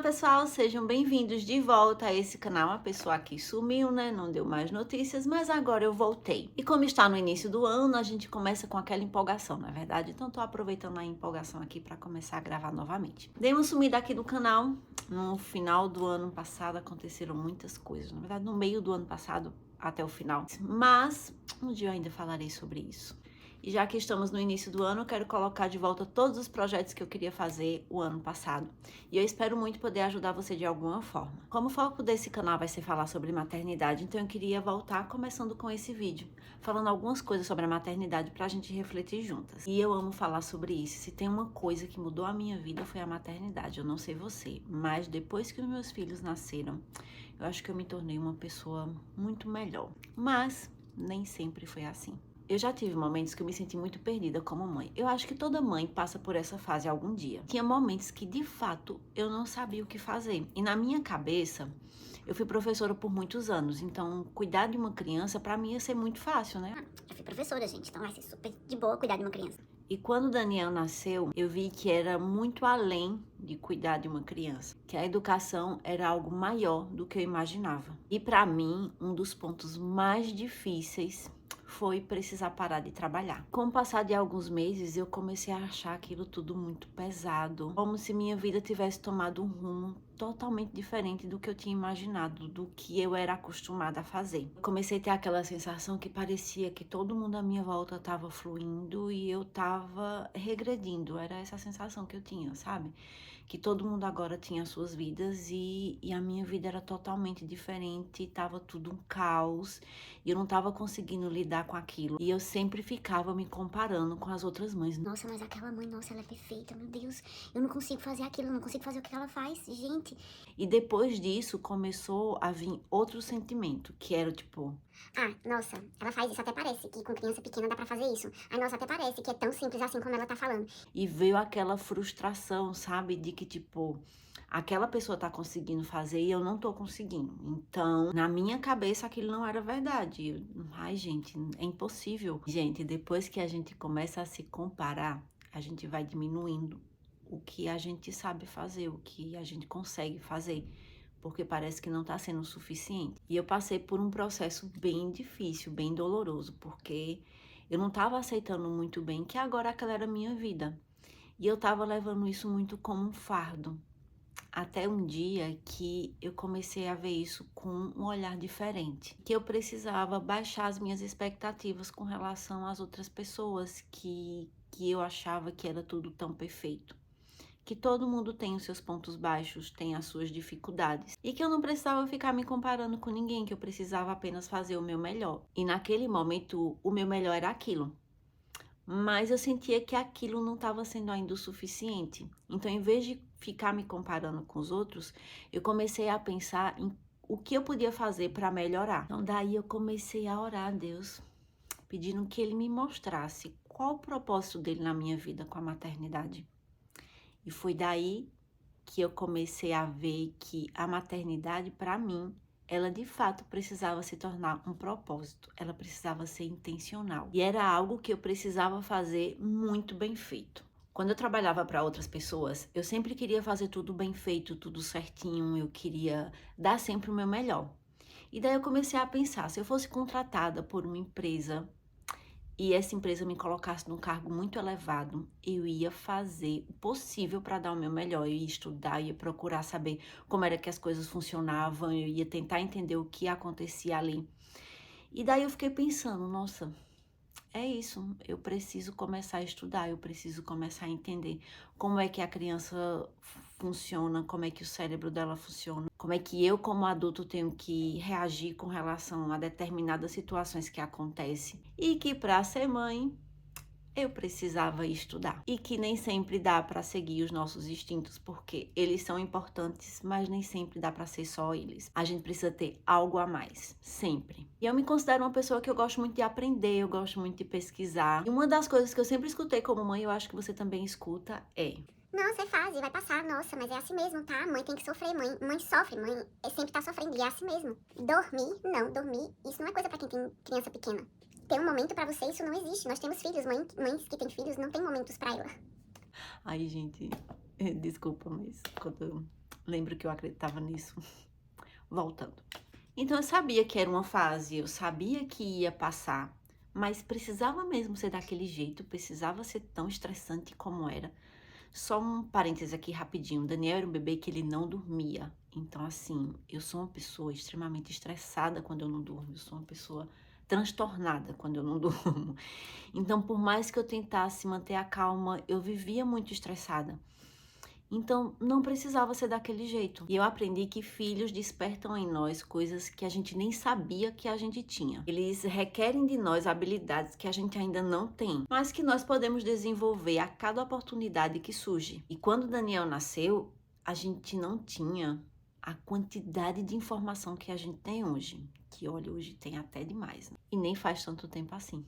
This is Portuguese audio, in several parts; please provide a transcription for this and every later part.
pessoal, sejam bem-vindos de volta a esse canal. A pessoa aqui sumiu, né? Não deu mais notícias, mas agora eu voltei. E como está no início do ano, a gente começa com aquela empolgação, não é verdade? Então tô aproveitando a empolgação aqui para começar a gravar novamente. Dei uma sumida aqui do canal. No final do ano passado aconteceram muitas coisas, na verdade no meio do ano passado até o final. Mas um dia eu ainda falarei sobre isso. E já que estamos no início do ano, eu quero colocar de volta todos os projetos que eu queria fazer o ano passado. E eu espero muito poder ajudar você de alguma forma. Como o foco desse canal vai ser falar sobre maternidade, então eu queria voltar começando com esse vídeo, falando algumas coisas sobre a maternidade pra gente refletir juntas. E eu amo falar sobre isso. Se tem uma coisa que mudou a minha vida foi a maternidade. Eu não sei você, mas depois que os meus filhos nasceram, eu acho que eu me tornei uma pessoa muito melhor. Mas nem sempre foi assim. Eu já tive momentos que eu me senti muito perdida como mãe. Eu acho que toda mãe passa por essa fase algum dia. Tinha momentos que, de fato, eu não sabia o que fazer. E na minha cabeça, eu fui professora por muitos anos. Então, cuidar de uma criança, pra mim, ia ser muito fácil, né? Eu fui professora, gente, então vai ser super de boa cuidar de uma criança. E quando o Daniel nasceu, eu vi que era muito além de cuidar de uma criança, que a educação era algo maior do que eu imaginava. E para mim, um dos pontos mais difíceis foi precisar parar de trabalhar. Com o passar de alguns meses, eu comecei a achar aquilo tudo muito pesado, como se minha vida tivesse tomado um rumo totalmente diferente do que eu tinha imaginado, do que eu era acostumada a fazer. Eu comecei a ter aquela sensação que parecia que todo mundo à minha volta estava fluindo e eu estava regredindo. Era essa sensação que eu tinha, sabe? Que todo mundo agora tinha as suas vidas e a minha vida era totalmente diferente, tava tudo um caos e eu não tava conseguindo lidar com aquilo. E eu sempre ficava me comparando com as outras mães. Nossa, mas aquela mãe, nossa, ela é perfeita, meu Deus. Eu não consigo fazer aquilo, eu não consigo fazer o que ela faz, gente. E depois disso começou a vir outro sentimento, que era tipo, Ah, nossa, ela faz isso, até parece que com criança pequena dá pra fazer isso. Ai, nossa, até parece que é tão simples assim como ela tá falando. e veio aquela frustração, sabe? De que, tipo, aquela pessoa tá conseguindo fazer e eu não tô conseguindo. Então, na minha cabeça, aquilo não era verdade. Ai, gente, é impossível. Gente, depois que a gente começa a se comparar, a gente vai diminuindo o que a gente sabe fazer, o que a gente consegue fazer. Porque parece que não tá sendo o suficiente. E eu passei por um processo bem difícil, bem doloroso, porque eu não estava aceitando muito bem que agora aquela era a minha vida. E eu estava levando isso muito como um fardo. Até um dia que eu comecei a ver isso com um olhar diferente. Que eu precisava baixar as minhas expectativas com relação às outras pessoas que eu achava que era tudo tão perfeito. Que todo mundo tem os seus pontos baixos, tem as suas dificuldades. E que eu não precisava ficar me comparando com ninguém, que eu precisava apenas fazer o meu melhor. E naquele momento, o meu melhor era aquilo. Mas eu sentia que aquilo não estava sendo ainda o suficiente. Então, em vez de ficar me comparando com os outros, eu comecei a pensar em o que eu podia fazer para melhorar. Então, daí eu comecei a orar a Deus, pedindo que Ele me mostrasse qual o propósito dele na minha vida com a maternidade. E foi daí que eu comecei a ver que a maternidade, para mim, ela de fato precisava se tornar um propósito, ela precisava ser intencional. E era algo que eu precisava fazer muito bem feito. Quando eu trabalhava para outras pessoas, eu sempre queria fazer tudo bem feito, tudo certinho, eu queria dar sempre o meu melhor. E daí eu comecei a pensar, se eu fosse contratada por uma empresa e essa empresa me colocasse num cargo muito elevado, eu ia fazer o possível para dar o meu melhor. Eu ia estudar, eu ia procurar saber como era que as coisas funcionavam, eu ia tentar entender o que acontecia ali. E daí eu fiquei pensando, nossa, é isso, eu preciso começar a estudar, eu preciso começar a entender como é que a criança funciona, como é que o cérebro dela funciona, como é que eu, como adulto, tenho que reagir com relação a determinadas situações que acontecem. E que para ser mãe, eu precisava estudar. E que nem sempre dá para seguir os nossos instintos, porque eles são importantes, mas nem sempre dá para ser só eles. A gente precisa ter algo a mais, sempre. E eu me considero uma pessoa que eu gosto muito de aprender, eu gosto muito de pesquisar. E uma das coisas que eu sempre escutei como mãe, eu acho que você também escuta, é: Nossa, é fase, vai passar, nossa, mas é assim mesmo, tá? Mãe tem que sofrer, mãe sofre, mãe sempre tá sofrendo, e é assim mesmo. Dormir, não, dormir, isso não é coisa pra quem tem criança pequena. Ter um momento pra você, isso não existe. Nós temos filhos, mães que têm filhos não tem momentos pra ela. Ai, gente, Desculpa, mas quando eu lembro que eu acreditava nisso. Voltando. Então eu sabia que era uma fase, eu sabia que ia passar, mas precisava mesmo ser daquele jeito, precisava ser tão estressante como era. Só um parêntese aqui rapidinho, o Daniel era um bebê que ele não dormia. Então assim, eu sou uma pessoa extremamente estressada quando eu não durmo, eu sou uma pessoa transtornada quando eu não durmo. Então por mais que eu tentasse manter a calma, eu vivia muito estressada. Então, não precisava ser daquele jeito. E eu aprendi que filhos despertam em nós coisas que a gente nem sabia que a gente tinha. Eles requerem de nós habilidades que a gente ainda não tem, mas que nós podemos desenvolver a cada oportunidade que surge. E quando Daniel nasceu, a gente não tinha a quantidade de informação que a gente tem hoje. Que, olha, hoje tem até demais, né? E nem faz tanto tempo assim.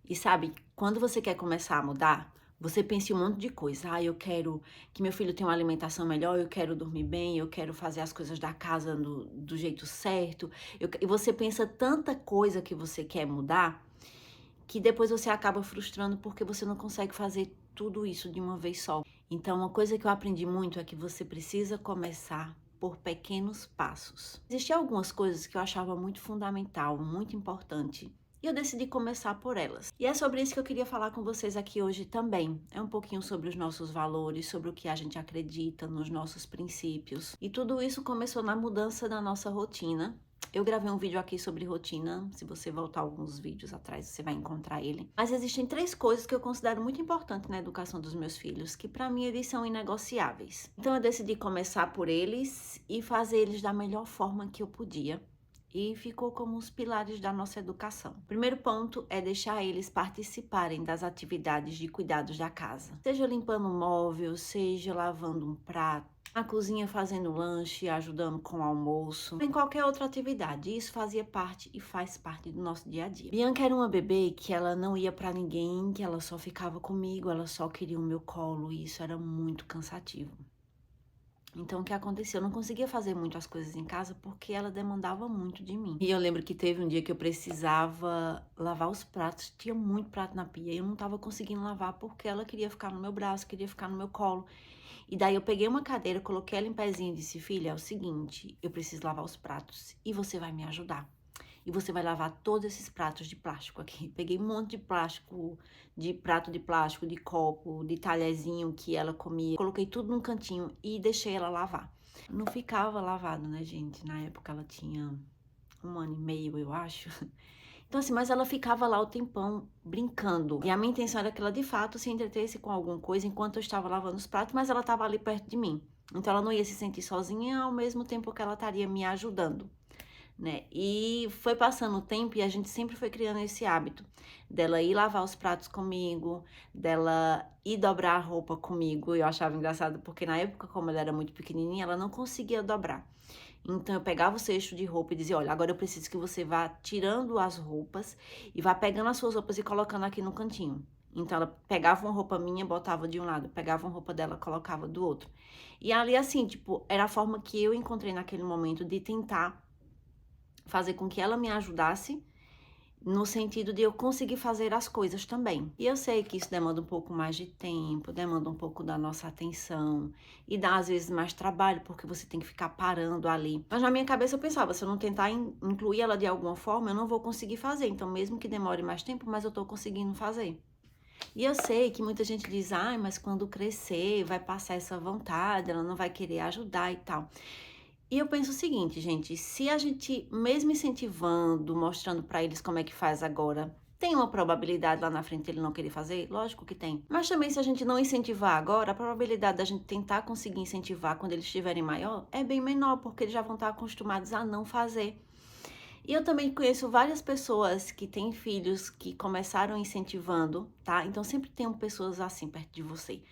E sabe, quando você quer começar a mudar, você pensa em um monte de coisa. Ah, eu quero que meu filho tenha uma alimentação melhor, eu quero dormir bem, eu quero fazer as coisas da casa do jeito certo. E você pensa tanta coisa que você quer mudar, que depois você acaba frustrando porque você não consegue fazer tudo isso de uma vez só. Então, uma coisa que eu aprendi muito é que você precisa começar por pequenos passos. Existiam algumas coisas que eu achava muito fundamental, muito importante, e eu decidi começar por elas. E é sobre isso que eu queria falar com vocês aqui hoje também. É um pouquinho sobre os nossos valores, sobre o que a gente acredita, nos nossos princípios. E tudo isso começou na mudança da nossa rotina. Eu gravei um vídeo aqui sobre rotina, se você voltar alguns vídeos atrás, você vai encontrar ele. Mas existem 3 coisas que eu considero muito importantes na educação dos meus filhos, que pra mim eles são inegociáveis. Então eu decidi começar por eles e fazer eles da melhor forma que eu podia. E ficou como os pilares da nossa educação. O primeiro ponto é deixar eles participarem das atividades de cuidados da casa. Seja limpando um móvel, seja lavando um prato, na cozinha fazendo lanche, ajudando com o almoço, em qualquer outra atividade. Isso fazia parte e faz parte do nosso dia a dia. Bianca era uma bebê que ela não ia pra ninguém, que ela só ficava comigo, ela só queria o meu colo e isso era muito cansativo. Então, o que aconteceu? Eu não conseguia fazer muito as coisas em casa porque ela demandava muito de mim. E eu lembro que teve um dia que eu precisava lavar os pratos. Tinha muito prato na pia e eu não tava conseguindo lavar porque ela queria ficar no meu braço, queria ficar no meu colo. E daí eu peguei uma cadeira, coloquei ela em pezinho e disse, filha, é o seguinte, eu preciso lavar os pratos e você vai me ajudar. E você vai lavar todos esses pratos de plástico aqui. Peguei um monte de plástico, de prato de plástico, de copo, de talherzinho que ela comia. Coloquei tudo num cantinho e deixei ela lavar. Não ficava lavado, né, gente? Na época ela tinha 1 ano e meio, eu acho. Então assim, mas ela ficava lá o tempão brincando. E a minha intenção era que ela de fato se entretesse com alguma coisa enquanto eu estava lavando os pratos, mas ela estava ali perto de mim. Então ela não ia se sentir sozinha ao mesmo tempo que ela estaria me ajudando. Né? E foi passando o tempo e a gente sempre foi criando esse hábito dela ir lavar os pratos comigo, dela ir dobrar a roupa comigo. Eu achava engraçado porque na época, como ela era muito pequenininha, ela não conseguia dobrar. Então eu pegava o cesto de roupa e dizia, olha, agora eu preciso que você vá tirando as roupas e vá pegando as suas roupas e colocando aqui no cantinho. Então ela pegava uma roupa minha, botava de um lado, pegava uma roupa dela, colocava do outro. E ali assim, tipo, era a forma que eu encontrei naquele momento de tentar fazer com que ela me ajudasse no sentido de eu conseguir fazer as coisas também. E eu sei que isso demanda um pouco mais de tempo, demanda um pouco da nossa atenção e dá às vezes mais trabalho porque você tem que ficar parando ali. Mas na minha cabeça eu pensava, se eu não tentar incluir ela de alguma forma, eu não vou conseguir fazer. Então mesmo que demore mais tempo, mas eu tô conseguindo fazer. E eu sei que muita gente diz, ai, mas quando crescer vai passar essa vontade, ela não vai querer ajudar e tal. E eu penso o seguinte, gente, se a gente, mesmo incentivando, mostrando pra eles como é que faz agora, tem uma probabilidade lá na frente ele não querer fazer? Lógico que tem. Mas também se a gente não incentivar agora, a probabilidade da gente tentar conseguir incentivar quando eles estiverem maior é bem menor, porque eles já vão estar acostumados a não fazer. E eu também conheço várias pessoas que têm filhos que começaram incentivando, tá? Então sempre tem pessoas assim perto de você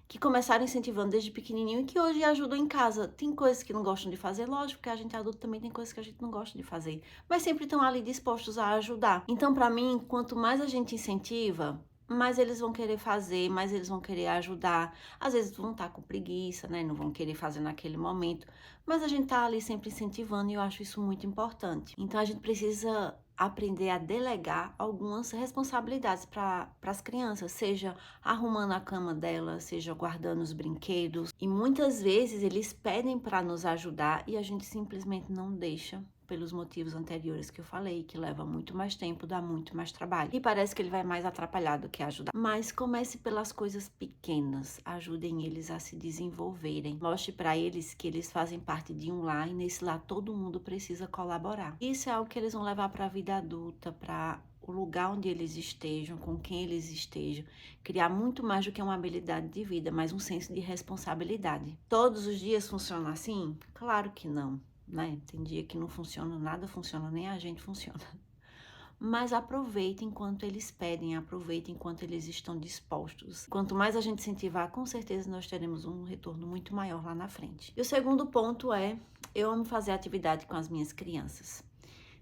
que começaram incentivando desde pequenininho e que hoje ajudam em casa. Tem coisas que não gostam de fazer, lógico que a gente adulto também tem coisas que a gente não gosta de fazer, mas sempre estão ali dispostos a ajudar. Então, pra mim, quanto mais a gente incentiva, mais eles vão querer fazer, mais eles vão querer ajudar. Às vezes vão estar com preguiça, né? Não vão querer fazer naquele momento, mas a gente tá ali sempre incentivando e eu acho isso muito importante. Então, a gente precisa aprender a delegar algumas responsabilidades para as crianças, seja arrumando a cama delas, seja guardando os brinquedos. E muitas vezes eles pedem para nos ajudar e a gente simplesmente não deixa, pelos motivos anteriores que eu falei, que leva muito mais tempo, dá muito mais trabalho. E parece que ele vai mais atrapalhar do que ajudar. Mas comece pelas coisas pequenas, ajudem eles a se desenvolverem. Mostre para eles que eles fazem parte de um lar e nesse lar todo mundo precisa colaborar. Isso é algo que eles vão levar para a vida adulta, para o lugar onde eles estejam, com quem eles estejam, criar muito mais do que uma habilidade de vida, mas um senso de responsabilidade. Todos os dias funciona assim? Claro que não. Né? Tem dia que não funciona, nada funciona, nem a gente funciona. Mas aproveite enquanto eles pedem, aproveite enquanto eles estão dispostos. Quanto mais a gente incentivar, com certeza nós teremos um retorno muito maior lá na frente. E o segundo ponto é, eu amo fazer atividade com as minhas crianças.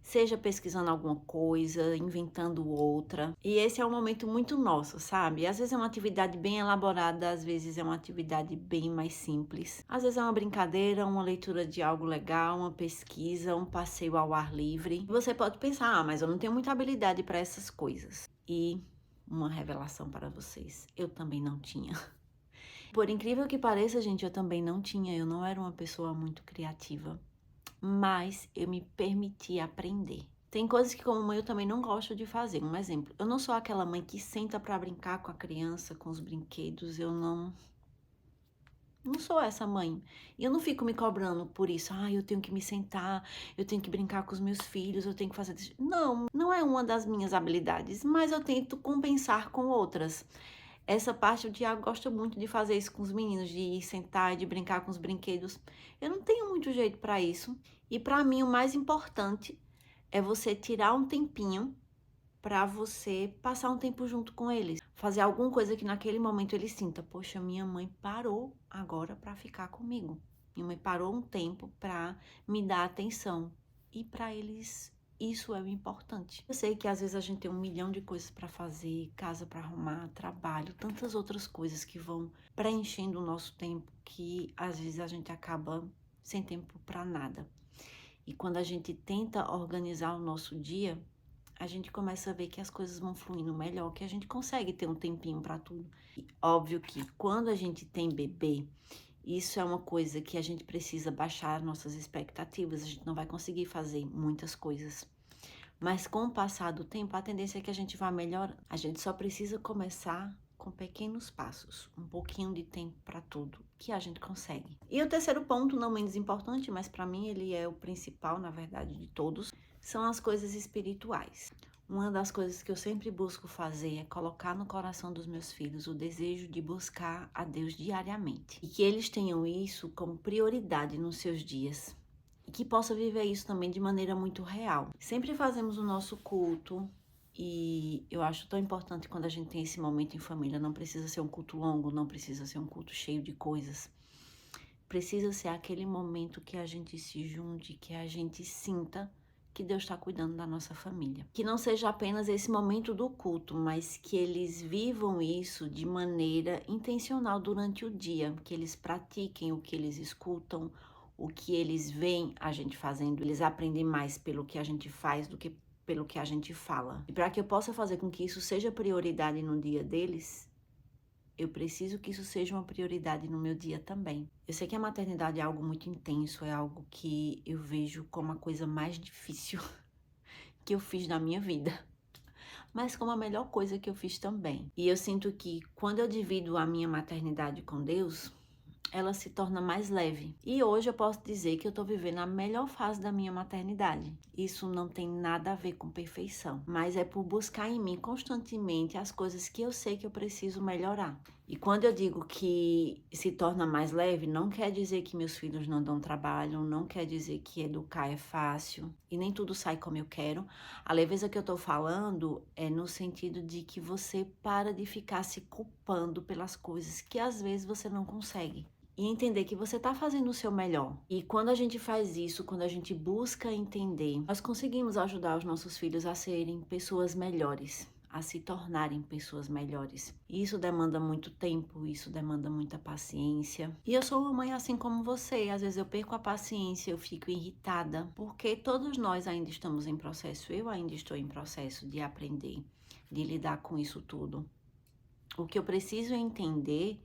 Seja pesquisando alguma coisa, inventando outra. E esse é um momento muito nosso, sabe? Às vezes é uma atividade bem elaborada, às vezes é uma atividade bem mais simples. Às vezes é uma brincadeira, uma leitura de algo legal, uma pesquisa, um passeio ao ar livre. Você pode pensar, mas eu não tenho muita habilidade para essas coisas. E uma revelação para vocês, eu também não tinha. Por incrível que pareça, gente, eu também não tinha. Eu não era uma pessoa muito criativa. Mas eu me permiti aprender. Tem coisas que como mãe eu também não gosto de fazer. Um exemplo, eu não sou aquela mãe que senta para brincar com a criança, com os brinquedos. Eu não sou essa mãe. E eu não fico me cobrando por isso. Eu tenho que me sentar, eu tenho que brincar com os meus filhos, eu tenho que fazer... Não, não é uma das minhas habilidades, mas eu tento compensar com outras. Essa parte o Thiago gosta muito de fazer isso com os meninos, de sentar e de brincar com os brinquedos. Eu não tenho muito jeito para isso. E para mim o mais importante é você tirar um tempinho para você passar um tempo junto com eles. Fazer alguma coisa que naquele momento ele sinta, poxa, minha mãe parou agora para ficar comigo. Minha mãe parou um tempo para me dar atenção. E para eles isso é o importante. Eu sei que às vezes a gente tem 1 milhão de coisas para fazer, casa para arrumar, trabalho, tantas outras coisas que vão preenchendo o nosso tempo que às vezes a gente acaba sem tempo para nada. E quando a gente tenta organizar o nosso dia, a gente começa a ver que as coisas vão fluindo melhor, que a gente consegue ter um tempinho para tudo. E óbvio que quando a gente tem bebê, isso é uma coisa que a gente precisa baixar nossas expectativas, a gente não vai conseguir fazer muitas coisas. Mas com o passar do tempo, a tendência é que a gente vá melhorando. A gente só precisa começar com pequenos passos, um pouquinho de tempo para tudo, que a gente consegue. E o terceiro ponto, não menos importante, mas para mim ele é o principal, na verdade, de todos, são as coisas espirituais. Uma das coisas que eu sempre busco fazer é colocar no coração dos meus filhos o desejo de buscar a Deus diariamente. E que eles tenham isso como prioridade nos seus dias. E que possa viver isso também de maneira muito real. Sempre fazemos o nosso culto e eu acho tão importante quando a gente tem esse momento em família. Não precisa ser um culto longo, não precisa ser um culto cheio de coisas. Precisa ser aquele momento que a gente se junte, que a gente sinta que Deus está cuidando da nossa família. Que não seja apenas esse momento do culto, mas que eles vivam isso de maneira intencional durante o dia, que eles pratiquem o que eles escutam, o que eles veem a gente fazendo. Eles aprendem mais pelo que a gente faz do que pelo que a gente fala. E para que eu possa fazer com que isso seja prioridade no dia deles, eu preciso que isso seja uma prioridade no meu dia também. Eu sei que a maternidade é algo muito intenso, é algo que eu vejo como a coisa mais difícil que eu fiz na minha vida, mas como a melhor coisa que eu fiz também. E eu sinto que quando eu divido a minha maternidade com Deus, ela se torna mais leve. E hoje eu posso dizer que eu tô vivendo a melhor fase da minha maternidade. Isso não tem nada a ver com perfeição, mas é por buscar em mim constantemente as coisas que eu sei que eu preciso melhorar. E quando eu digo que se torna mais leve, não quer dizer que meus filhos não dão trabalho, não quer dizer que educar é fácil e nem tudo sai como eu quero. A leveza que eu tô falando é no sentido de que você para de ficar se culpando pelas coisas que às vezes você não consegue. E entender que você está fazendo o seu melhor. E quando a gente faz isso, quando a gente busca entender, nós conseguimos ajudar os nossos filhos a serem pessoas melhores, a se tornarem pessoas melhores. E isso demanda muito tempo, isso demanda muita paciência. E eu sou uma mãe assim como você, às vezes eu perco a paciência, eu fico irritada, porque todos nós ainda estamos em processo, eu ainda estou em processo de aprender, de lidar com isso tudo. O que eu preciso entender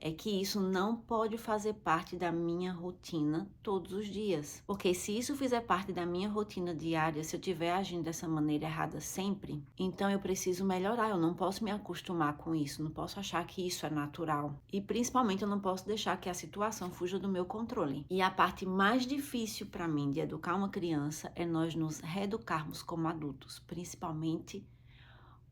é que isso não pode fazer parte da minha rotina todos os dias. Porque se isso fizer parte da minha rotina diária, se eu estiver agindo dessa maneira errada sempre, então eu preciso melhorar. Eu não posso me acostumar com isso, não posso achar que isso é natural. E principalmente eu não posso deixar que a situação fuja do meu controle. E a parte mais difícil para mim de educar uma criança é nós nos reeducarmos como adultos, principalmente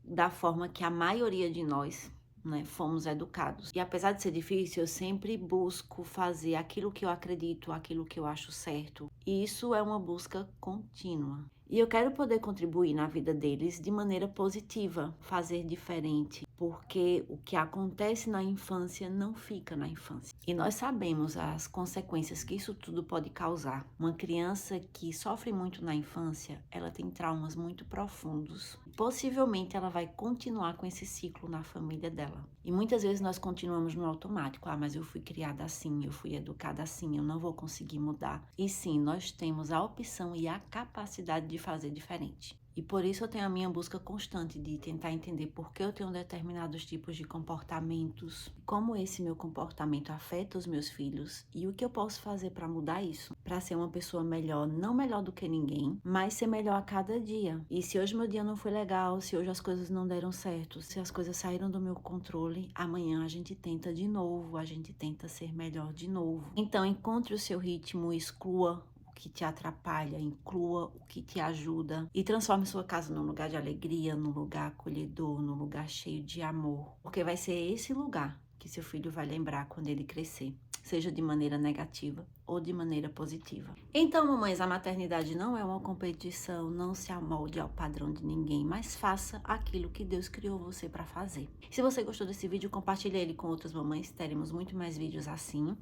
da forma que a maioria de nós, né, fomos educados. E apesar de ser difícil, eu sempre busco fazer aquilo que eu acredito, aquilo que eu acho certo. E isso é uma busca contínua. E eu quero poder contribuir na vida deles de maneira positiva, fazer diferente, porque o que acontece na infância não fica na infância. E nós sabemos as consequências que isso tudo pode causar. Uma criança que sofre muito na infância, ela tem traumas muito profundos. Possivelmente ela vai continuar com esse ciclo na família dela. E muitas vezes nós continuamos no automático. Ah, mas eu fui criada assim, eu fui educada assim, eu não vou conseguir mudar. E sim, nós temos a opção e a capacidade de fazer diferente. E por isso eu tenho a minha busca constante de tentar entender por que eu tenho determinados tipos de comportamentos, como esse meu comportamento afeta os meus filhos e o que eu posso fazer para mudar isso, para ser uma pessoa melhor, não melhor do que ninguém, mas ser melhor a cada dia. E se hoje meu dia não foi legal, se hoje as coisas não deram certo, se as coisas saíram do meu controle, amanhã a gente tenta de novo, a gente tenta ser melhor de novo. Então encontre o seu ritmo, exclua que te atrapalha, inclua o que te ajuda e transforme sua casa num lugar de alegria, num lugar acolhedor, num lugar cheio de amor, porque vai ser esse lugar que seu filho vai lembrar quando ele crescer, seja de maneira negativa ou de maneira positiva. Então, mamães, a maternidade não é uma competição, não se amolde ao padrão de ninguém, mas faça aquilo que Deus criou você para fazer. Se você gostou desse vídeo, compartilhe ele com outras mamães, teremos muito mais vídeos assim,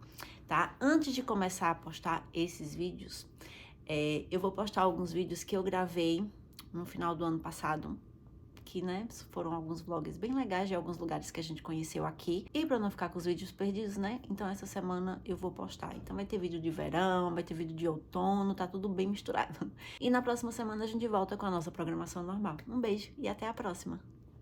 tá? Antes de começar a postar esses vídeos, eu vou postar alguns vídeos que eu gravei no final do ano passado, que, né, foram alguns vlogs bem legais de alguns lugares que a gente conheceu aqui. E pra não ficar com os vídeos perdidos, né, então essa semana eu vou postar. Então vai ter vídeo de verão, vai ter vídeo de outono, tá tudo bem misturado. E na próxima semana a gente volta com a nossa programação normal. Um beijo e até a próxima!